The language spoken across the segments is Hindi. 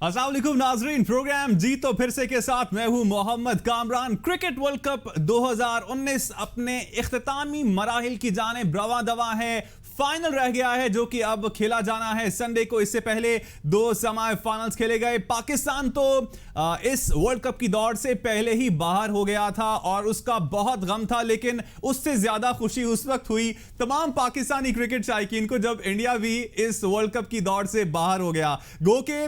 अस्सलाम वालेकुम नाजरीन, प्रोग्राम जी तो फिर से के साथ मैं हूं Mohammad Kamran. Cricket world cup 2019 अपने इख्तितामी मराहिल की जानिब रवा दवा है। फाइनल रह गया है जो कि अब खेला जाना है संडे को। इससे पहले दो सेमीफाइनल्स खेले गए। पाकिस्तान तो इस वर्ल्ड कप की दौड़ से पहले ही बाहर हो गया था और उसका बहुत गम था, लेकिन उससे ज्यादा खुशी उस वक्त हुई तमाम पाकिस्तानी क्रिकेट शायकीन को जब इंडिया भी इस वर्ल्ड कप की दौड़ से बाहर हो गया। गो के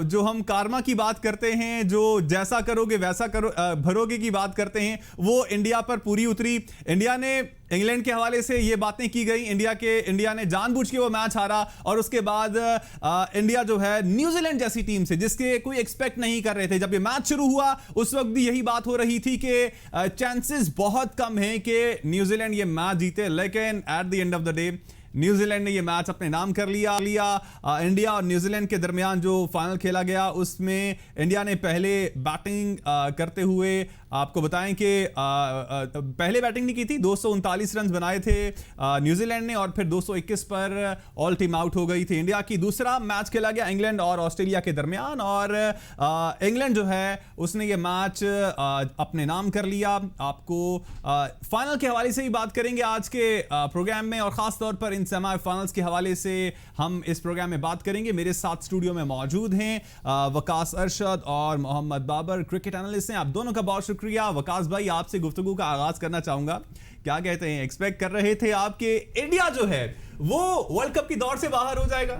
जो हम कारमा की बात करते हैं, जो जैसा करोगे वैसा करो भरोगे की बात करते हैं, वो इंडिया पर पूरी उतरी। इंडिया ने इंग्लैंड के हवाले से ये बातें की गई, इंडिया ने जानबूझ के वो मैच हारा और उसके बाद इंडिया जो है न्यूजीलैंड जैसी टीम से, जिसके कोई एक्सपेक्ट नहीं कर रहे थे, जब ये मैच शुरू हुआ उस वक्त भी यही बात हो रही थी कि चांसेस बहुत कम हैं कि न्यूजीलैंड ये मैच जीते, लेकिन at the end of the day New Zealand ने ये मैच अपने नाम कर लिया। इंडिया और न्यूजीलैंड के दरमियान जो फाइनल खेला गया उसमें इंडिया ने पहले बैटिंग करते हुए, आपको बताएं कि पहले बैटिंग नहीं की थी, 239 रन बनाए थे न्यूजीलैंड ने और फिर 221 पर ऑल टीम आउट हो गई थी इंडिया की। दूसरा मैच खेला गया इंग्लैंड और ऑस्ट्रेलिया के दरमियान और इंग्लैंड जो है उसने ये मैच अपने नाम कर लिया। आपको फाइनल के हवाले से भी बात करेंगे आज के प्रोग्राम में और खास तौर पर सेमीफाइनल्स के हवाले से हम इस प्रोग्राम में बात करेंगे। मेरे साथ स्टूडियो में मौजूद हैं वकास अरशद और मोहम्मद बाबर, क्रिकेट एनालिस्ट हैं। आप दोनों का बहुत शुक्रिया। वकास भाई, आपसे गुफ्तगू का आगाज करना चाहूंगा। क्या कहते हैं, एक्सपेक्ट कर रहे थे आपके इंडिया जो है वो वर्ल्ड कप की दौड़ से बाहर हो जाएगा?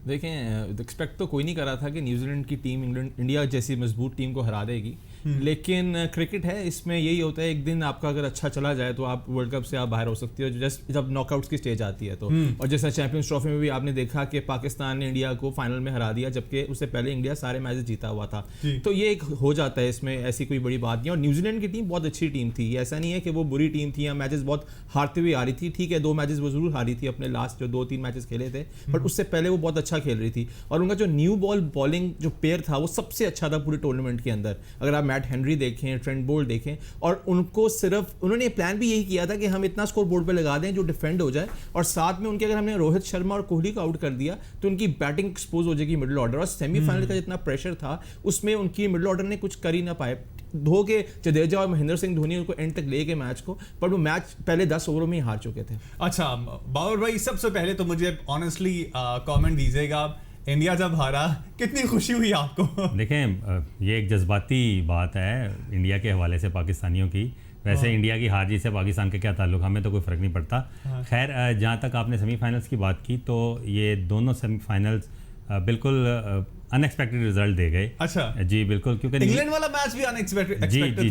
देखें, एक्सपेक्ट तो कोई नहीं कर रहा था कि न्यूजीलैंड की टीम इंडिया जैसी मजबूत टीम को हरा देगी, लेकिन क्रिकेट है, इसमें यही होता है, एक दिन आपका अगर अच्छा चला जाए तो आप वर्ल्ड कप से आप बाहर हो सकती हो, जस्ट जब नॉकआउट्स की स्टेज आती है तो। और जैसा चैंपियंस ट्रॉफी में भी आपने देखा कि पाकिस्तान ने इंडिया को फाइनल में हरा दिया, जबकि उससे पहले इंडिया सारे मैचेस जीता हुआ था। तो ये एक हो जाता है, इसमें ऐसी कोई बड़ी बात नहीं। और न्यूजीलैंड की टीम बहुत अच्छी टीम थी, ऐसा नहीं है कि वो बुरी टीम थी या मैचेस बहुत हारते हुए आ रही थी। ठीक है, 2 मैचेस वो जरूर हारी थी अपने लास्ट जो 2-3 मैचेस खेले थे, बट उससे पहले वो बहुत अच्छा खेल रही थी। और उनका जो न्यू बॉल बॉलिंग जो पेयर था वो सबसे अच्छा था पूरे टूर्नामेंट के अंदर। अगर आप मैट हेनरी देखें, ट्रेंट बोल्ट देखें, और उनको सिर्फ उन्होंने प्लान भी यही किया था कि हम इतना स्कोर बोर्ड पे लगा दें जो डिफेंड हो जाए, और साथ में उनके अगर हमने रोहित शर्मा और कोहली को आउट कर दिया तो उनकी बैटिंग एक्सपोज हो जाएगी मिडिल ऑर्डर। और सेमीफाइनल का जितना प्रेशर था उसमें उनकी मिडिल ऑर्डर ने कुछ कर ही ना पाए। धो के जडेजा और महेंद्र सिंह धोनी उनको एंड तक ले गए मैच को, पर वो मैच पहले 10 ओवरों में ही हार चुके थे। अच्छा बाबर भाई, सबसे पहले तो मुझे ऑनेस्टली कमेंट दीजिएगा, इंडिया जब हारा कितनी खुशी हुई आपको? देखें, ये एक जज्बाती बात है इंडिया के हवाले से पाकिस्तानियों की। वैसे इंडिया की हार जीत से पाकिस्तान का क्या ताल्लुक, हमें तो कोई फ़र्क नहीं पड़ता। खैर, जहाँ तक आपने सेमीफाइनल्स की बात की तो ये दोनों सेमीफाइनल्स बिल्कुल अनएक्सपेक्टेड रिजल्ट दे गए। अच्छा जी बिल्कुल, क्योंकि इंग्लैंड वाला मैच भी अनएक्सपेक्टेड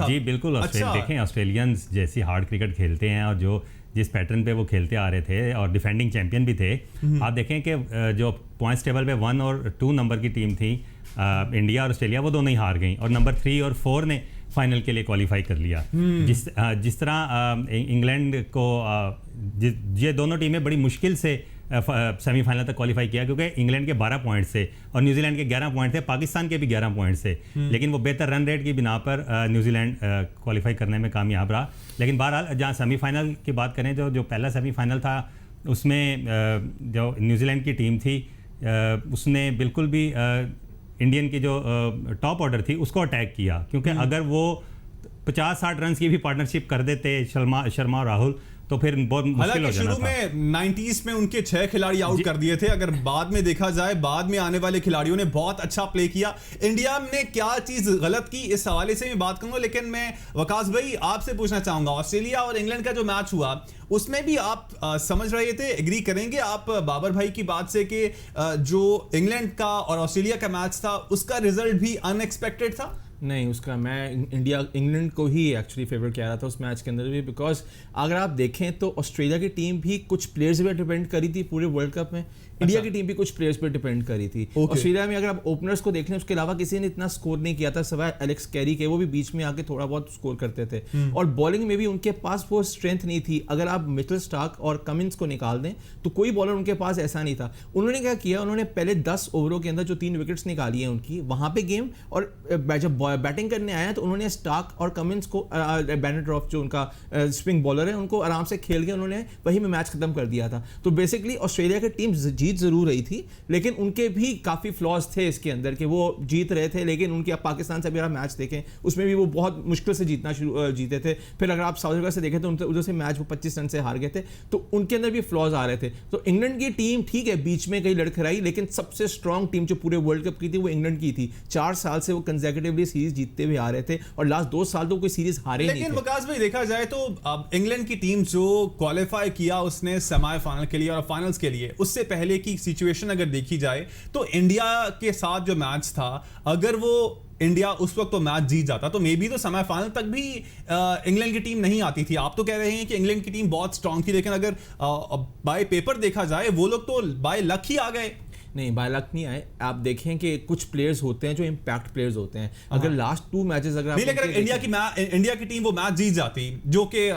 था। जी बिल्कुल। अच्छा। देखें, ऑस्ट्रेलियंस जैसी हार्ड क्रिकेट खेलते हैं और जो जिस पैटर्न पे वो खेलते आ रहे थे और डिफेंडिंग चैंपियन भी थे। आप देखें कि जो पॉइंट्स टेबल पे 1 और 2 नंबर की टीम थी इंडिया और ऑस्ट्रेलिया, वो दोनों ही हार गई और नंबर 3 और 4 ने फाइनल के लिए क्वालिफाई कर लिया। जिस तरह इंग्लैंड को ये दोनों टीमें बड़ी मुश्किल से सेमीफाइनल तक क्वालिफाई किया, क्योंकि इंग्लैंड के 12 पॉइंट से और न्यूजीलैंड के 11 पॉइंट थे, पाकिस्तान के भी 11 पॉइंट से, लेकिन वो बेहतर रन रेट की बिना पर न्यूजीलैंड क्वालिफाई करने में कामयाब रहा। लेकिन बहरहाल जहाँ सेमीफाइनल की बात करें, जो पहला सेमीफाइनल था उसमें जो न्यूजीलैंड की टीम थी उसने बिल्कुल भी इंडियन की जो टॉप ऑर्डर थी उसको अटैक किया, क्योंकि अगर वो 50-60 रन की भी पार्टनरशिप कर देते शर्मा और राहुल तो फिर बहुत मुश्किल हो जाना था। शुरू में 90s में उनके 6 खिलाड़ी आउट कर दिए थे। अगर बाद में देखा जाए, बाद में आने वाले खिलाड़ियों ने बहुत अच्छा प्ले किया। इंडिया ने क्या चीज गलत की, इस हवाले से मैं बात करूंगा, लेकिन मैं वकास भाई आपसे पूछना चाहूंगा, ऑस्ट्रेलिया और इंग्लैंड का जो मैच हुआ उसमें भी आप समझ रहे थे, एग्री करेंगे आप बाबर भाई की बात से कि जो इंग्लैंड का और ऑस्ट्रेलिया का मैच था उसका रिजल्ट भी अनएक्सपेक्टेड था? नहीं, उसका मैं इंग्लैंड को ही एक्चुअली फेवरेट किया रहा था उस मैच के अंदर भी, बिकॉज अगर आप देखें तो ऑस्ट्रेलिया की टीम भी कुछ प्लेयर्स पे डिपेंड करी थी पूरे वर्ल्ड कप में। इंडिया की टीम भी कुछ प्लेयर्स पे डिपेंड करी थी। ऑस्ट्रेलिया में अगर आप ओपनर्स को देख लें, उसके अलावा किसी ने इतना स्कोर नहीं किया था सिवाय एलेक्स कैरी के, वो भी बीच में आके थोड़ा बहुत स्कोर करते थे। और बॉलिंग में भी उनके पास वो स्ट्रेंथ नहीं थी। अगर आप मिचेल स्टार्क और कमिंस को निकाल दें तो कोई बॉलर उनके पास ऐसा नहीं था। उन्होंने क्या किया, उन्होंने पहले 10 ओवरों के अंदर जो 3 विकेट्स निकाली हैं उनकी, वहां पे गेम, और जब बैटिंग करने आए हैं तो उन्होंने स्टार्क और कमिंस को बेनेड्रॉफ जो उनका स्पिन बॉलर है उनको आराम से खेल के उन्होंने वही में मैच खत्म कर दिया था। तो बेसिकली ऑस्ट्रेलिया की टीम जीत जरूर रही थी, लेकिन उनके भी काफ़ी फ्लॉज थे इसके अंदर कि वो जीत रहे थे, लेकिन उनके आप पाकिस्तान से अभी आप मैच देखें उसमें भी वो बहुत मुश्किल से जीते थे। फिर अगर आप साउथ अफ्रीका से देखें तो उधर से मैच वो 25 रन से हार गए थे, तो उनके अंदर भी फ्लॉज आ रहे थे। तो इंग्लैंड की टीम ठीक है बीच में कहीं लड़खड़ाई, लेकिन सबसे स्ट्रॉन्ग टीम जो पूरे वर्ल्ड कप की थी वो इंग्लैंड की थी। 4 साल से वो कंसेक्यूटिवली सीरीज जीतते हुए आ रहे थे और लास्ट 2 साल तो कोई सीरीज हारे नहीं थे। लेकिन वकास भाई देखा जाए तो अब इंग्लैंड की टीम जो क्वालिफाई किया उसने सेमीफाइनल के लिए और फाइनल्स के लिए, उससे पहले की सिचुएशन अगर देखी जाए तो इंडिया के साथ जो मैच था, अगर वो इंडिया उस वक्त तो मैच जीत जाता तो मे बी तो सेमीफाइनल तक भी इंग्लैंड की टीम नहीं आती थी। आप तो कह रहे हैं कि इंग्लैंड की टीम बहुत स्ट्रांग थी, लेकिन अगर बाय पेपर देखा जाए वो लोग तो बाय लक ही आ गए। नहीं, बाय लक नहीं आए। आप देखें कि कुछ प्लेयर्स होते हैं जो इम्पैक्ट प्लेयर्स होते हैं। अगर लास्ट 2 मैचेस अगर आप लेकिन इंडिया की टीम वो मैच जीत जाती, जो कि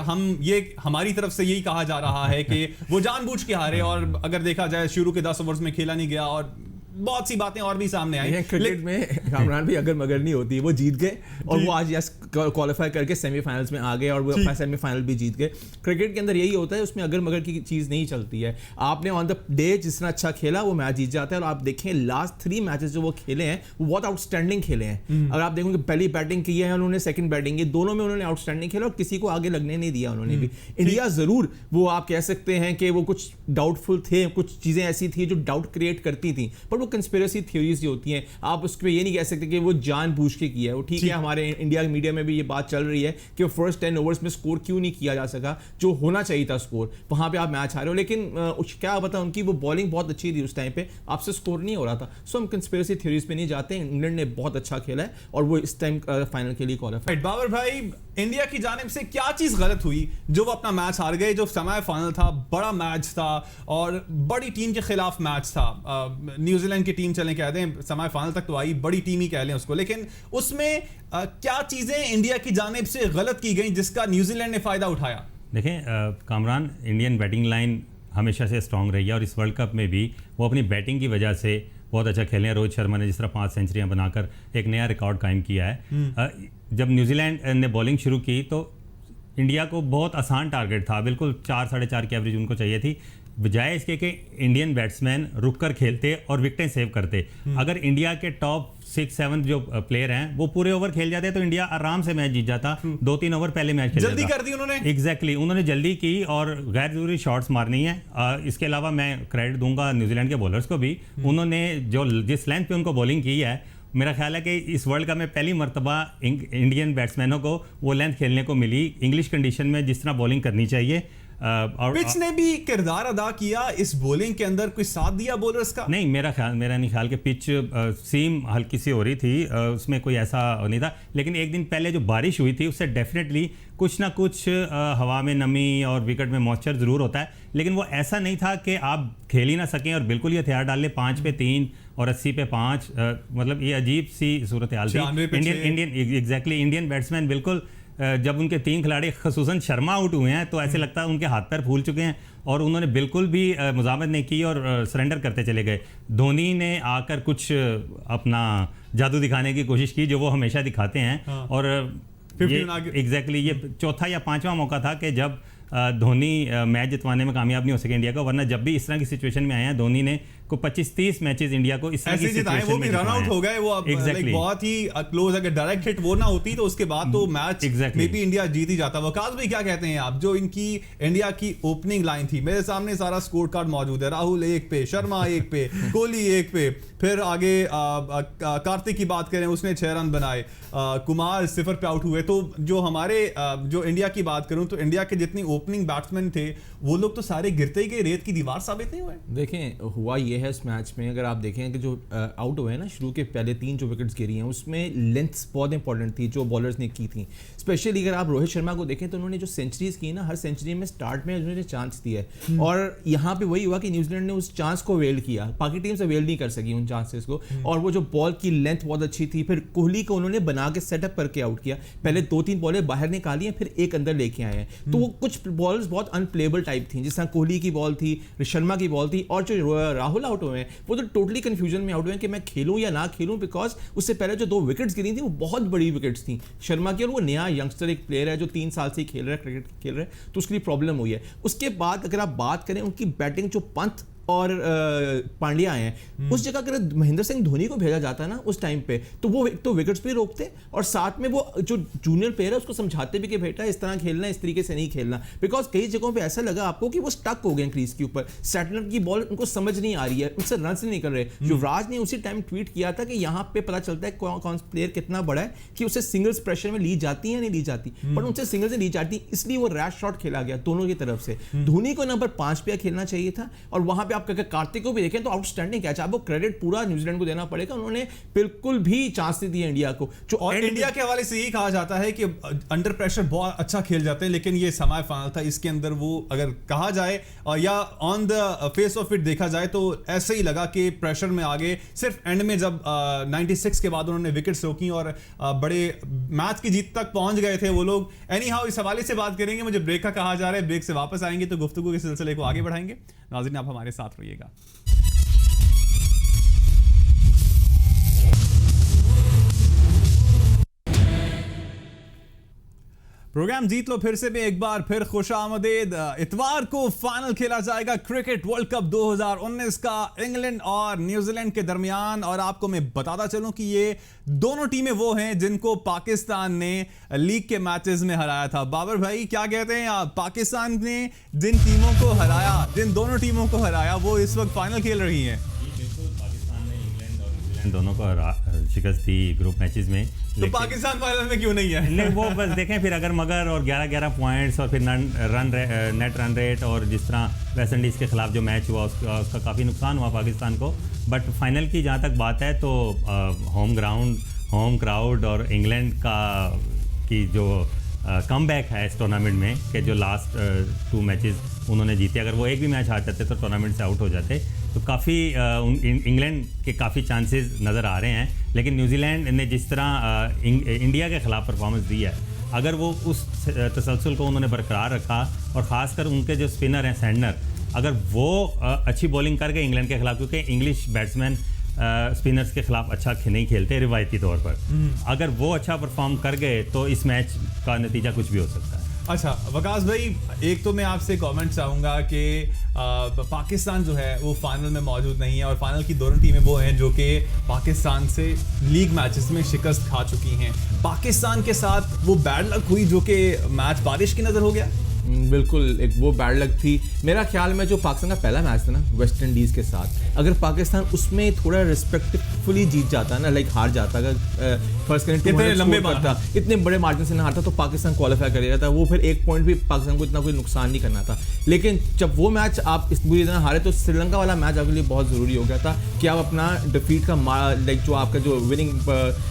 हमारी तरफ से यही कहा जा रहा है कि वो जानबूझ के हारे, और अगर देखा जाए शुरू के 10 ओवर्स में खेला नहीं गया और बहुत सी बातें और भी सामने आई। क्रिकेट में कामरान भी अगर मगर नहीं होती, वो जीत गए और वो आज यस क्वालिफाई करके सेमीफाइनल्स में आ गए और वो अपना सेमीफाइनल भी जीत गए। क्रिकेट के अंदर यही होता है, उसमें अगर मगर की चीज़ नहीं चलती है। आपने ऑन द डे जिस तरह अच्छा खेला वो मैच जीत जाता है। और आप देखें लास्ट 3 मैचेस जो वो खेले हैं वो बहुत आउटस्टैंडिंग खेले हैं। अगर आप देखोगे पहली बैटिंग की है उन्होंने, सेकंड बैटिंग की, दोनों में उन्होंने आउटस्टैंडिंग खेला और किसी को आगे लगने नहीं दिया उन्होंने भी। इंडिया जरूर वो आप कह सकते हैं कि वो कुछ डाउटफुल थे, कुछ चीज़ें ऐसी थी जो डाउट क्रिएट करती थी, पर वो कंस्पिरेसी थ्योरीज जो होती हैं आप उस पर ये नहीं कह सकते कि वो जानबूझ के किया है। वो ठीक है, हमारे इंडिया मीडिया में भी ये बात चल रही है कि फर्स्ट 10 ओवर्स में स्कोर क्यों नहीं किया जा सका, जो होना चाहिए था स्कोर, वहां पे आप मैच हारे हो। लेकिन क्या पता उनकी वो बॉलिंग बहुत अच्छी थी उस टाइम पे, आपसे स्कोर नहीं हो रहा था। सो हम कंस्पिरेसी थ्योरीज पे नहीं जाते। इंग्लैंड ने बहुत अच्छा खेला है और वो इस टाइम फाइनल के लिए क्वालिफाई। बाबर भाई, इंडिया की जानिब से क्या चीज गलत हुई जो वो अपना मैच हार गए? जो सेमीफाइनल था, बड़ा मैच था और बड़ी टीम के खिलाफ मैच था। न्यूजीलैंड की टीम चलें कहते हैं सेमीफाइनल तक तो आई, बड़ी टीम ही कह लें उसको, लेकिन उसमें क्या चीजें इंडिया की जानिब से गलत की गई जिसका न्यूजीलैंड ने फायदा उठाया? देखें कामरान, इंडियन बैटिंग लाइन हमेशा से स्ट्रांग रही है और इस वर्ल्ड कप में भी वो अपनी बैटिंग की वजह से बहुत अच्छा खेले हैं। रोहित शर्मा ने जिस तरह 5 सेंचुरियां बनाकर एक नया रिकॉर्ड कायम किया है। जब न्यूजीलैंड ने बॉलिंग शुरू की तो इंडिया को बहुत आसान टारगेट था, बिल्कुल 4 साढ़े 4 की एवरेज उनको चाहिए थी, बजाय इसके कि इंडियन बैट्समैन रुक कर खेलते और विकेटें सेव करते। अगर इंडिया के टॉप 6-7 जो प्लेयर हैं वो पूरे ओवर खेल जाते तो इंडिया आराम से मैच जीत जाता। 2-3 ओवर पहले मैच खेल जल्दी कर दी उन्होंने। एग्जैक्टली, उन्होंने जल्दी की और गैर जरूरी शॉट्स मारनी है। इसके अलावा मैं क्रेडिट दूंगा न्यूजीलैंड के बॉलर्स को भी। उन्होंने जो जिस लेंथ पे उनको बॉलिंग की है, मेरा ख्याल है कि इस वर्ल्ड कप में पहली मर्तबा इंडियन बैट्समैनों को वो लेंथ खेलने को मिली इंग्लिश कंडीशन में जिस तरह बॉलिंग करनी चाहिए। और पिच ने भी किरदार अदा किया इस बॉलिंग के अंदर, कोई साथ दिया बॉलर्स का? नहीं, मेरा नहीं ख्याल कि पिच सीम हल्की सी हो रही थी, उसमें कोई ऐसा नहीं था। लेकिन एक दिन पहले जो बारिश हुई थी उससे डेफिनेटली कुछ ना कुछ हवा में नमी और विकेट में मॉइस्चर ज़रूर होता है, लेकिन वो ऐसा नहीं था कि आप खेल ही ना सकें और बिल्कुल ये हथियार डाल लें 5 पे 3 और 80 पे 5। मतलब ये अजीब सी सूरत हाल थी। इंडियन बैट्समैन बिल्कुल जब उनके 3 खिलाड़ी खसूसन शर्मा आउट हुए हैं तो ऐसे लगता है उनके हाथ पैर फूल चुके हैं और उन्होंने बिल्कुल भी मुजामत नहीं की और सरेंडर करते चले गए। धोनी ने आकर कुछ अपना जादू दिखाने की कोशिश की जो वो हमेशा दिखाते हैं। और एग्जैक्टली ये 4था या 5वां मौका था कि जब धोनी मैच जितवाने में कामयाब नहीं हो सके इंडिया को, वरना जब भी इस तरह की सिचुएशन में आए हैं धोनी ने को 25-30 मैचेस इंडिया को इस तरह की सिचुएशन में रन आउट हो गए। वो exactly. बहुत ही क्लोज, अगर डायरेक्ट हिट वो ना होती तो उसके बाद तो मैच में भी इंडिया जीत ही जाता। वकास भाई क्या कहते हैं आप? जो इनकी इंडिया की ओपनिंग लाइन थी, मेरे सामने सारा स्कोर कार्ड मौजूद है। राहुल 1 पे, शर्मा 1 पे, कोहली 1 पे, फिर आगे कार्तिक की बात करें उसने 6 रन बनाए, कुमार 0 पे आउट हुए। तो जो हमारे जो इंडिया की बात करूं तो इंडिया के जितनी ओपनिंग बैट्समैन थे वो लोग तो सारे गिरते ही गए, रेत की दीवार साबित नहीं हुए। देखें हुआ ये है इस मैच में, अगर आप देखें कि जो आउट हुए हैं ना शुरू के पहले 3 जो विकेट्स गिरी हैं उसमें लेंथ्स बहुत इंपॉर्टेंट थी जो बॉलर्स ने की थी। स्पेशली अगर आप रोहित शर्मा को देखें तो उन्होंने जो सेंचुरीज की ना, हर सेंचुरी में स्टार्ट में उन्होंने चांस दिया है और यहाँ पे वही हुआ कि न्यूजीलैंड ने उस चांस को अवेल किया, बाकी टीम्स अवेल नहीं कर सकी उन चांसेस को। और वो जो बॉल की लेंथ बहुत अच्छी थी, फिर कोहली को उन्होंने बना के सेटअप करके आउट किया। पहले 2-3 बॉलें बाहर निकाली हैं, फिर एक अंदर लेके आए हैं। तो वो कुछ बॉल्स बहुत अनप्लेबल टाइप थी, जिस तरह कोहली की बॉल थी, शर्मा की बॉल थी और जो राहुल आउट हुए हैं, वो तो टोटली कंफ्यूजन में आउट हुए हैं कि मैं खेलूं या ना खेलूं, बिकॉज उससे पहले जो 2 विकेट्स गिरी थी वो बहुत बड़ी विकेट्स थी शर्मा की, और वो नया यंगस्टर एक प्लेयर है जो 3 साल से खेल रहा है, क्रिकेट खेल रहा है, तो उसके लिए प्रॉब्लम हुई है। उसके बाद अगर आप बात करें उनकी बैटिंग, जो पंत और पांड्या आए हैं, उस जगह अगर महेंद्र सिंह धोनी को भेजा जाता है ना उस टाइम पे, तो वो एक तो विकेट्स भी रोकते और साथ में वो जो जूनियर प्लेयर है उसको समझाते भी कि बेटा इस तरह खेलना, इस तरीके से नहीं खेलना, बिकॉज कई जगहों पे ऐसा लगा आपको कि वो स्टक हो गए क्रीज के ऊपर, सैटलर की बॉल उनको समझ नहीं आ रही है, उनसे रन नहीं निकल रहे। युवराज ने उसी टाइम ट्वीट किया था कि यहाँ पे पता चलता है कौन प्लेयर कितना बड़ा है कि उसे सिंगल्स प्रेशर में ली जाती है या नहीं ली जाती, पर उनसे सिंगल्स नहीं ली जाती, इसलिए वो रैश शॉट खेला गया दोनों की तरफ से। धोनी को नंबर 5 पे खेलना चाहिए था, और वहां पे आप कार्तिक को भी देखें तो आउटस्टैंडिंग कैच, आपको क्रेडिट पूरा न्यूजीलैंड को देना पड़ेगा, उन्होंने बिल्कुल भी चांस नहीं दिया इंडिया को। जो और इंडिया के हवाले से यही कहा जाता है कि अंडर प्रेशर बहुत अच्छा खेल जाते हैं, लेकिन ये सेमीफाइनल था, इसके अंदर वो अगर कहा जाए या on the face of it देखा जाए तो ऐसे ही लगा कि प्रेशर में आगे, सिर्फ एंड में जब 96 के बाद उन्होंने विकेट्स रोकी और बड़े मैच की जीत तक पहुंच गए थे वो लोग। एनी हाउ इस हवाले से बात करेंगे, मुझे ब्रेक का कहा जा रहा है, ब्रेक से वापस आएंगे तो गुफ्तगू के सिलसिले को आगे बढ़ाएंगे। नाज़रीन आप हमारे साथ रहिएगा। प्रोग्राम जीत लो फिर से भी एक बार फिर खुशामदीद। इतवार को फाइनल खेला जाएगा क्रिकेट वर्ल्ड कप 2019 का इंग्लैंड और न्यूजीलैंड के दरमियान, और आपको मैं बताता चलूं कि ये दोनों टीमें वो हैं जिनको पाकिस्तान ने लीग के मैचेस में हराया था। बाबर भाई क्या कहते हैं आप, पाकिस्तान ने जिन टीमों को हराया, जिन दोनों टीमों को हराया, वो इस वक्त फाइनल खेल रही हैं। पाकिस्तान ने इंग्लैंड और न्यूजीलैंड दोनों को शिकस्त दी ग्रुप मैचेस में, तो पाकिस्तान फाइनल में क्यों नहीं है? नहीं, वो बस देखें फिर अगर मगर और 11-11 पॉइंट्स और फिर नेट रन रेट, और जिस तरह वेस्ट इंडीज़ के खिलाफ जो मैच हुआ उसका काफ़ी नुकसान हुआ पाकिस्तान को। बट फाइनल की जहाँ तक बात है तो होम ग्राउंड, होम क्राउड और इंग्लैंड की जो कमबैक है इस टूर्नामेंट में, कि जो लास्ट 2 मैचेस उन्होंने जीते, अगर वो एक भी मैच हार जाते तो टूर्नामेंट से आउट हो जाते, तो काफ़ी इंग्लैंड के काफ़ी चांसेस नज़र आ रहे हैं। लेकिन न्यूजीलैंड ने जिस तरह इंडिया के ख़िलाफ़ परफॉर्मेंस दी है, अगर वो उस तसलसल को उन्होंने बरकरार रखा, और ख़ासकर उनके जो स्पिनर हैं सैंडनर, अगर वो अच्छी बॉलिंग कर गए इंग्लैंड के खिलाफ, क्योंकि इंग्लिश बैट्समैन स्पिनर्स के खिलाफ अच्छा नहीं खेलते रिवायती तौर पर, अगर वो अच्छा परफॉर्म कर गए तो इस मैच का नतीजा कुछ भी हो सकता है। अच्छा वकास भाई, एक तो मैं आपसे कमेंट चाहूँगा कि पाकिस्तान जो है वो फाइनल में मौजूद नहीं है, और फाइनल की दोनों टीमें वो हैं जो कि पाकिस्तान से लीग मैचेस में शिकस्त खा चुकी हैं। पाकिस्तान के साथ वो बैड लक हुई जो कि मैच बारिश की नज़र हो गया। बिल्कुल, एक वो बैड लक थी। मेरा ख्याल में जो पाकिस्तान का पहला मैच था ना वेस्ट इंडीज़ के साथ, अगर पाकिस्तान उसमें थोड़ा रिस्पेक्टफुली जीत जाता है ना, लाइक हार जाता, अगर फर्स्ट करें इतने लंबे करता, इतने बड़े मार्जिन से ना हारता, तो पाकिस्तान क्वालिफाई कर जाता। वो फिर एक पॉइंट भी पाकिस्तान को इतना कोई नुकसान नहीं करना था। लेकिन जब वो मैच आप इस बुरी तरह हारे, तो श्रीलंका वाला मैच आपके लिए बहुत ज़रूरी हो गया था कि आप अपना डिफीट का लाइक जो आपका जो विनिंग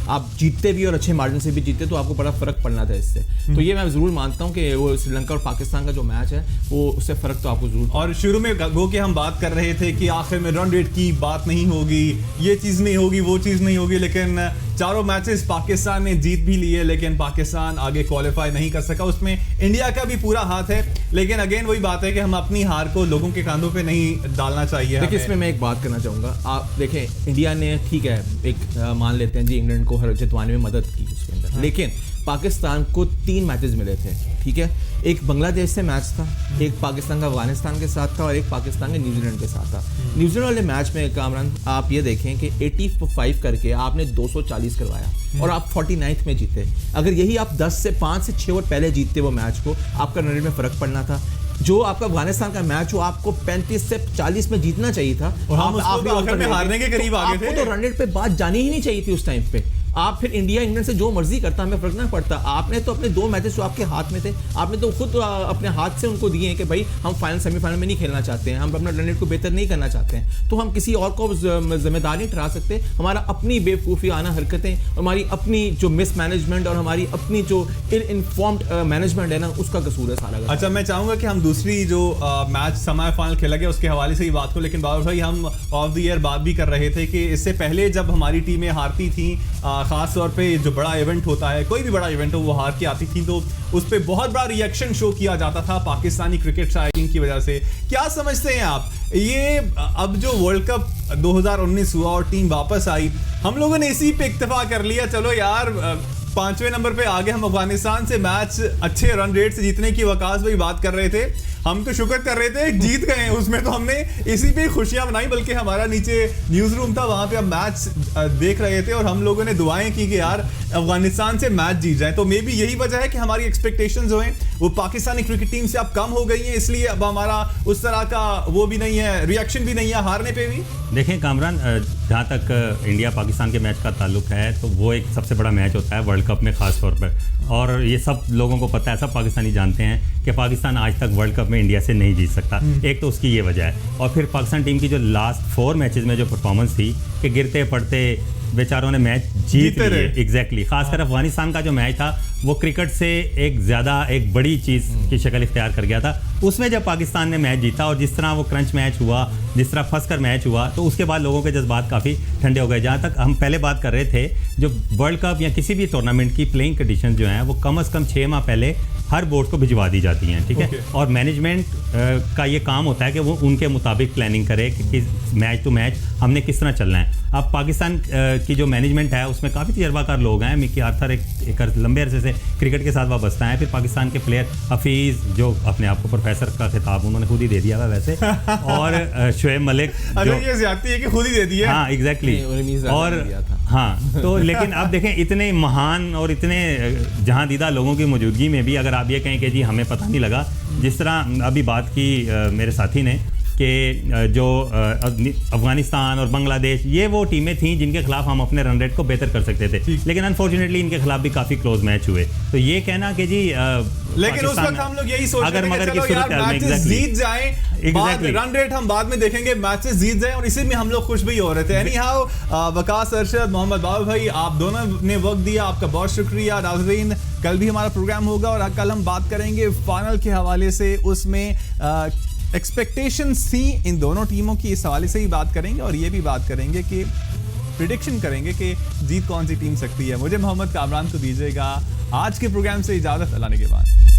आप जीतते भी और अच्छे मार्जिन से भी जीतते, तो आपको बड़ा फर्क पड़ना था इससे। तो ये मैं ज़रूर मानता हूँ कि वो श्रीलंका और पाकिस्तान का जो मैच है वो उससे फर्क तो आपको जरूर। और शुरू में गो के हम बात कर रहे थे कि आखिर में रन रेट की बात नहीं होगी, ये चीज़ नहीं होगी, वो चीज़ नहीं होगी, लेकिन चारों मैचेस पाकिस्तान ने जीत भी लिए, लेकिन पाकिस्तान आगे क्वालिफाई नहीं कर सका। उसमें इंडिया का भी पूरा हाथ है, लेकिन अगेन वही बात है कि हम अपनी हार को लोगों के कांधों पे नहीं डालना चाहिए। देखिए, इसमें मैं एक बात करना चाहूँगा। आप देखें, इंडिया ने ठीक है एक मान लेते हैं जी इंग्लैंड को हर जितवाने में मदद की उसके अंदर, हाँ। लेकिन पाकिस्तान को 3 मैचेस मिले थे, ठीक है। एक बांग्लादेश से मैच था, एक पाकिस्तान का अफगानिस्तान के साथ था, और एक पाकिस्तान के न्यूजीलैंड के साथ था। न्यूजीलैंड वाले मैच में कामरान आप ये देखें कि 85 करके आपने 240 करवाया और आप 49th में जीते। अगर यही आप 10 से 5 से 6 ओवर पहले जीतते वो मैच को, आपका रन रेट में फर्क पड़ना था। जो आपका अफगानिस्तान का मैच हो आपको 35 से 40 में जीतना चाहिए था, और हम आखिर में हारने के करीब आ गए थे। तो रन रेट पे बात जानी ही नहीं चाहिए थी उस टाइम पे। आप फिर इंडिया इंग्लैंड से जो मर्जी करता, हमें फर्क ना पड़ता। आपने तो अपने 2 मैचेस जो आपके हाथ में थे, आपने तो खुद अपने हाथ से उनको दिए हैं कि भाई हम फाइनल सेमीफाइनल में नहीं खेलना चाहते हैं, हम अपना रन रेट को बेहतर नहीं करना चाहते हैं, तो हम किसी और को जिम्मेदार नहीं ठहरा सकते। हमारा अपनी बेवकूफ़ी आना हरकतें, हमारी अपनी जो मिसमैनेजमेंट और हमारी अपनी जो इल इन्फॉर्म्ड मैनेजमेंट है ना, उसका कसूर है सारा। अच्छा, मैं चाहूँगा कि हम दूसरी जो मैच सेमीफाइनल खेला गया उसके हवाले से ही बात को, लेकिन बाबर भाई हम ऑफ द ईयर बात भी कर रहे थे कि इससे पहले जब हमारी टीमें हारती थी खास तौर पे जो बड़ा इवेंट होता है, कोई भी बड़ा इवेंट हो, वो हार के आती थी तो उस पर बहुत बड़ा रिएक्शन शो किया जाता था पाकिस्तानी क्रिकेट शायकीन की वजह से। क्या समझते हैं आप, ये अब जो वर्ल्ड कप 2019 हुआ और टीम वापस आई, हम लोगों ने इसी पे इत्तेफाक कर लिया, चलो यार 5वें नंबर पे आगे हम अफगानिस्तान से मैच अच्छे रन रेट से जीतने की वकास भाई बात कर रहे थे, हम तो शुक्र कर रहे थे जीत गए हैं, उसमें तो हमने इसी पे खुशियां मनाई, बल्कि हमारा नीचे न्यूज़ रूम था, वहां पे हम मैच देख रहे थे और हम लोगों ने दुआएं की कि यार अफगानिस्तान से मैच जीत जाए। तो मे बी यही वजह है कि हमारी एक्सपेक्टेशंस जो हैं वो पाकिस्तानी क्रिकेट टीम से अब कम हो गई हैं, इसलिए अब हमारा उस तरह का वो भी नहीं है, रिएक्शन भी नहीं है हारने पे भी। देखें कामरान, जहाँ तक इंडिया पाकिस्तान के मैच का ताल्लुक है तो वो एक सबसे बड़ा मैच होता है वर्ल्ड कप में ख़ास तौर पर, और ये सब लोगों को पता है, सब पाकिस्तानी जानते हैं कि पाकिस्तान आज तक वर्ल्ड कप में इंडिया से नहीं जीत सकता। एक तो उसकी ये वजह है, और फिर पाकिस्तान टीम की जो लास्ट 4 मैचेस में जो परफॉर्मेंस थी कि गिरते पड़ते बेचारों ने मैच जीत लिए। एग्जैक्टली, खासकर अफगानिस्तान का जो मैच था वो क्रिकेट से एक ज़्यादा एक बड़ी चीज़ की शक्ल इख्तियार कर गया था। उसमें जब पाकिस्तान ने मैच जीता और जिस तरह वो क्रंच मैच हुआ, जिस तरह फंस कर मैच हुआ, तो उसके बाद लोगों के जज्बात काफ़ी ठंडे हो गए। जहाँ तक हम पहले बात कर रहे थे, जो वर्ल्ड कप या किसी भी टूर्नामेंट की प्लेइंग कंडीशन जो हैं वो कम से कम 6 माह पहले हर बोर्ड को भिजवा दी जाती हैं, ठीक है। और मैनेजमेंट का ये काम होता है कि वो उनके मुताबिक प्लानिंग करे कि मैच टू मैच हमने किस तरह चलना है। अब पाकिस्तान की जो मैनेजमेंट है उसमें काफ़ी तजर्बाकार लोग हैं। मिकी आर्थर एक लंबे अरसे से क्रिकेट के साथ वाबस्ता है। फिर पाकिस्तान के प्लेयर हफीज़, जो अपने आप को प्रोफेसर का खिताब उन्होंने खुद ही दे दिया है वैसे, और शोएब मलिक जो ये ज़्यादती है कि खुद ही दे दिया। हाँ एग्जैक्टली, और हाँ तो लेकिन अब देखें इतने महान और इतने जहां दीदा लोगों की मौजूदगी में भी अगर आप ये कहें कि जी हमें पता नहीं लगा, जिस तरह अभी बात की मेरे साथी ने कि जो अफगानिस्तान और बांग्लादेश, ये वो टीमें थीं जिनके खिलाफ हम अपने रन रेट को बेहतर कर सकते थे, लेकिन अनफॉर्चुनेटली इनके खिलाफ भी काफ़ी क्लोज मैच हुए। तो ये कहना कि जी लेकिन उस वक्त हम लोग यही सोच अगर मगर की सूरत हाल में जीत जाएं, रन रेट हम बाद में देखेंगे, मैचेस जीत जाएं, और इसी में हम लोग खुश भी हो रहे थे। एनी हाउ, वकास अरशद, मोहम्मद बाबा भाई, आप दोनों ने वक्त दिया, आपका बहुत शुक्रिया। नाज़रीन, कल भी हमारा प्रोग्राम होगा और कल हम बात करेंगे फाइनल के हवाले से, उसमें एक्सपेक्टेशंस थी इन दोनों टीमों की, इस हवाले से ही बात करेंगे और ये भी बात करेंगे कि प्रिडिक्शन करेंगे कि जीत कौन सी टीम सकती है। मुझे मोहम्मद कामरान को दीजिएगा आज के प्रोग्राम से इजाज़त, अल्लाह ने के बाद।